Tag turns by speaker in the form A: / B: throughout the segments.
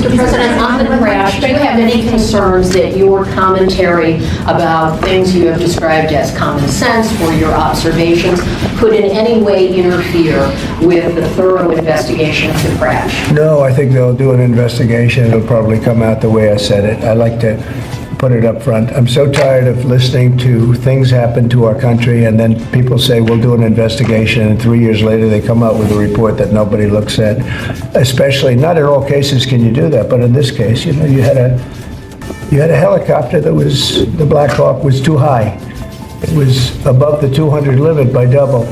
A: Mr. President, on the crash, do you have any concerns that your commentary about things you have described as common sense or your observations could in any way interfere with the thorough investigation of the crash?
B: No, I think they'll do an investigation. It'll probably come out the way I said it. I like to put it up front. I'm so tired of listening to things happen to our country and then people say we'll do an investigation and 3 years later they come out with a report that nobody looks at. Especially, not in all cases can you do that, but in this case, you had a helicopter that was, the Black Hawk was too high. It was above the 200 limit by double.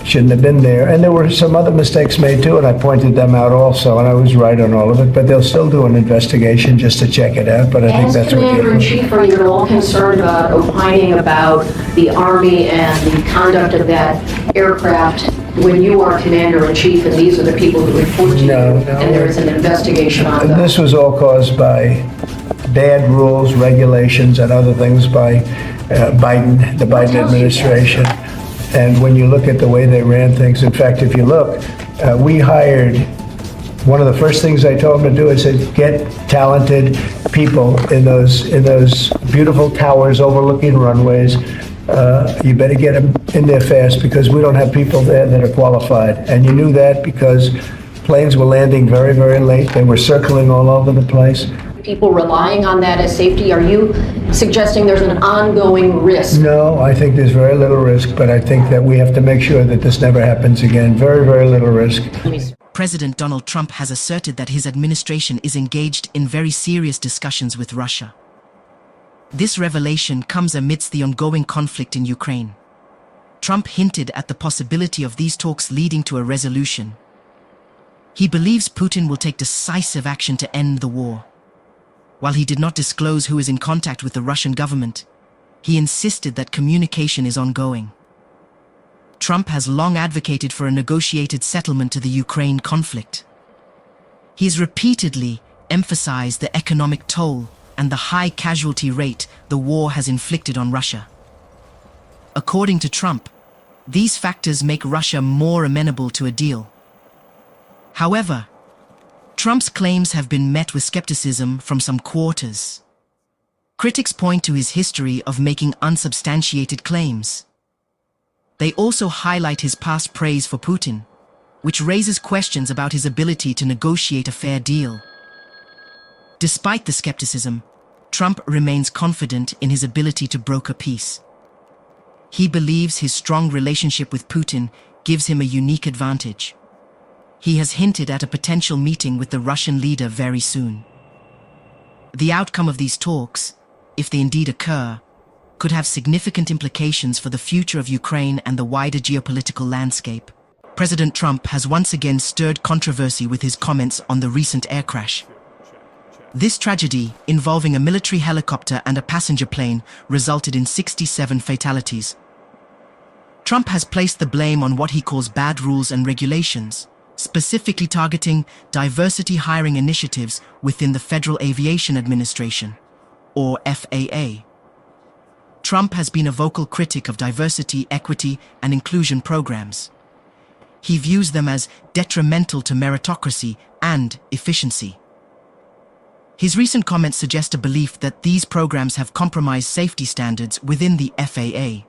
B: Shouldn't have been there. And there were some other mistakes made too, and I pointed them out also, and I was right on all of it, but they'll still do an investigation just to check it out, but I think that's what they're doing.
A: As Commander-in-Chief, are you at all concerned about opining about the Army and the conduct of that aircraft when you are Commander-in-Chief and these are the people who report to you, and there is an investigation on them?
B: This was all caused by bad rules, regulations, and other things by the Biden administration. And when you look at the way they ran things, in fact, if you look, we hired, one of the first things I told them to do, I said, get talented people in those beautiful towers overlooking runways. You better get them in there fast because we don't have people there that are qualified. And you knew that because planes were landing very, very late. They were circling all over the place.
A: People relying on that as safety? Are you suggesting there's an ongoing risk?
B: No, I think there's very little risk, but I think that we have to make sure that this never happens again. Very, very little risk.
C: President Donald Trump has asserted that his administration is engaged in very serious discussions with Russia. This revelation comes amidst the ongoing conflict in Ukraine. Trump hinted at the possibility of these talks leading to a resolution. He believes Putin will take decisive action to end the war. While he did not disclose who is in contact with the Russian government, he insisted that communication is ongoing. Trump has long advocated for a negotiated settlement to the Ukraine conflict. He has repeatedly emphasized the economic toll and the high casualty rate the war has inflicted on Russia. According to Trump, these factors make Russia more amenable to a deal. However, Trump's claims have been met with skepticism from some quarters. Critics point to his history of making unsubstantiated claims. They also highlight his past praise for Putin, which raises questions about his ability to negotiate a fair deal. Despite the skepticism, Trump remains confident in his ability to broker peace. He believes his strong relationship with Putin gives him a unique advantage. He has hinted at a potential meeting with the Russian leader very soon. The outcome of these talks, if they indeed occur, could have significant implications for the future of Ukraine and the wider geopolitical landscape. President Trump has once again stirred controversy with his comments on the recent air crash. This tragedy, involving a military helicopter and a passenger plane, resulted in 67 fatalities. Trump has placed the blame on what he calls bad rules and regulations, specifically targeting diversity hiring initiatives within the Federal Aviation Administration, or FAA. Trump has been a vocal critic of diversity, equity, and inclusion programs. He views them as detrimental to meritocracy and efficiency. His recent comments suggest a belief that these programs have compromised safety standards within the FAA.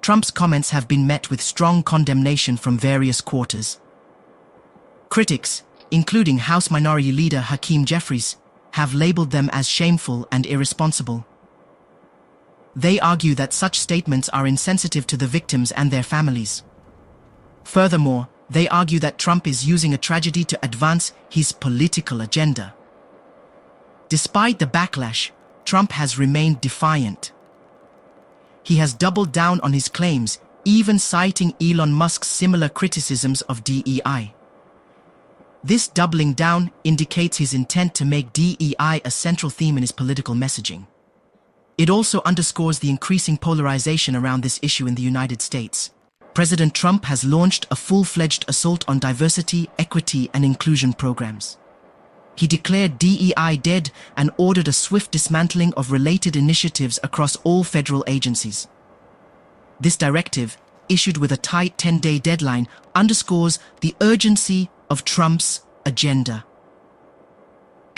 C: Trump's comments have been met with strong condemnation from various quarters. Critics, including House Minority Leader Hakeem Jeffries, have labeled them as shameful and irresponsible. They argue that such statements are insensitive to the victims and their families. Furthermore, they argue that Trump is using a tragedy to advance his political agenda. Despite the backlash, Trump has remained defiant. He has doubled down on his claims, even citing Elon Musk's similar criticisms of DEI. This doubling down indicates his intent to make DEI a central theme in his political messaging. It also underscores the increasing polarization around this issue in the United States. President Trump has launched a full-fledged assault on diversity, equity, and inclusion programs. He declared DEI dead and ordered a swift dismantling of related initiatives across all federal agencies. This directive, issued with a tight 10-day deadline, underscores the urgency of Trump's agenda.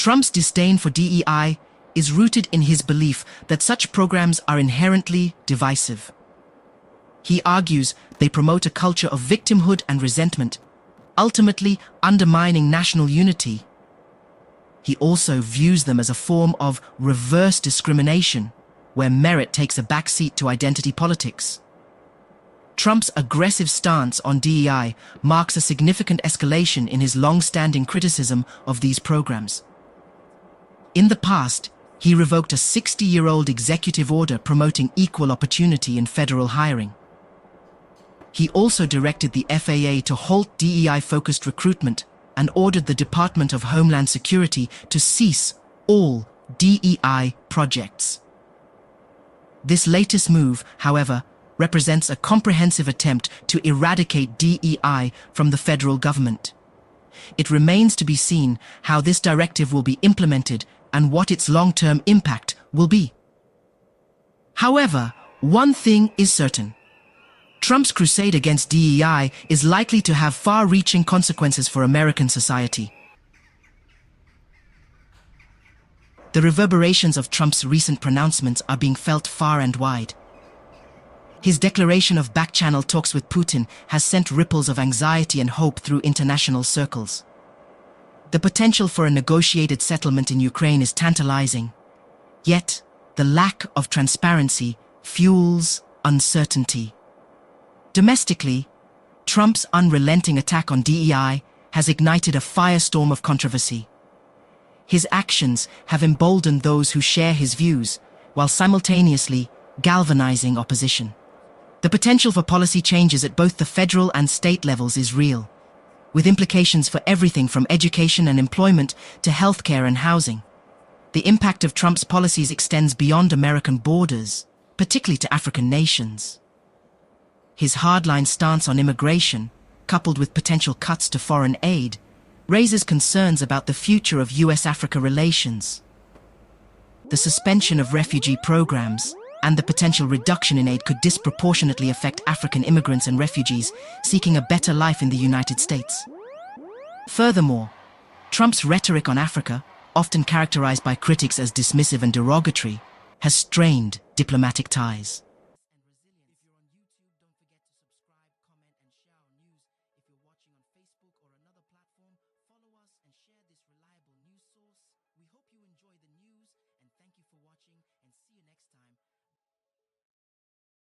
C: Trump's disdain for DEI is rooted in his belief that such programs are inherently divisive. He argues they promote a culture of victimhood and resentment, ultimately undermining national unity. He also views them as a form of reverse discrimination, where merit takes a backseat to identity politics. Trump's aggressive stance on DEI marks a significant escalation in his long-standing criticism of these programs. In the past, he revoked a 60-year-old executive order promoting equal opportunity in federal hiring. He also directed the FAA to halt DEI-focused recruitment and ordered the Department of Homeland Security to cease all DEI projects. This latest move, however, represents a comprehensive attempt to eradicate DEI from the federal government. It remains to be seen how this directive will be implemented and what its long-term impact will be. However, one thing is certain. Trump's crusade against DEI is likely to have far-reaching consequences for American society. The reverberations of Trump's recent pronouncements are being felt far and wide. His declaration of back-channel talks with Putin has sent ripples of anxiety and hope through international circles. The potential for a negotiated settlement in Ukraine is tantalizing. Yet, the lack of transparency fuels uncertainty. Domestically, Trump's unrelenting attack on DEI has ignited a firestorm of controversy. His actions have emboldened those who share his views, while simultaneously galvanizing opposition. The potential for policy changes at both the federal and state levels is real, with implications for everything from education and employment to healthcare and housing. The impact of Trump's policies extends beyond American borders, particularly to African nations. His hardline stance on immigration, coupled with potential cuts to foreign aid, raises concerns about the future of US-Africa relations. The suspension of refugee programs and the potential reduction in aid could disproportionately affect African immigrants and refugees seeking a better life in the United States. Furthermore, Trump's rhetoric on Africa, often characterized by critics as dismissive and derogatory, has strained diplomatic ties. We hope you enjoy the news, and thank you for watching, and see you next time.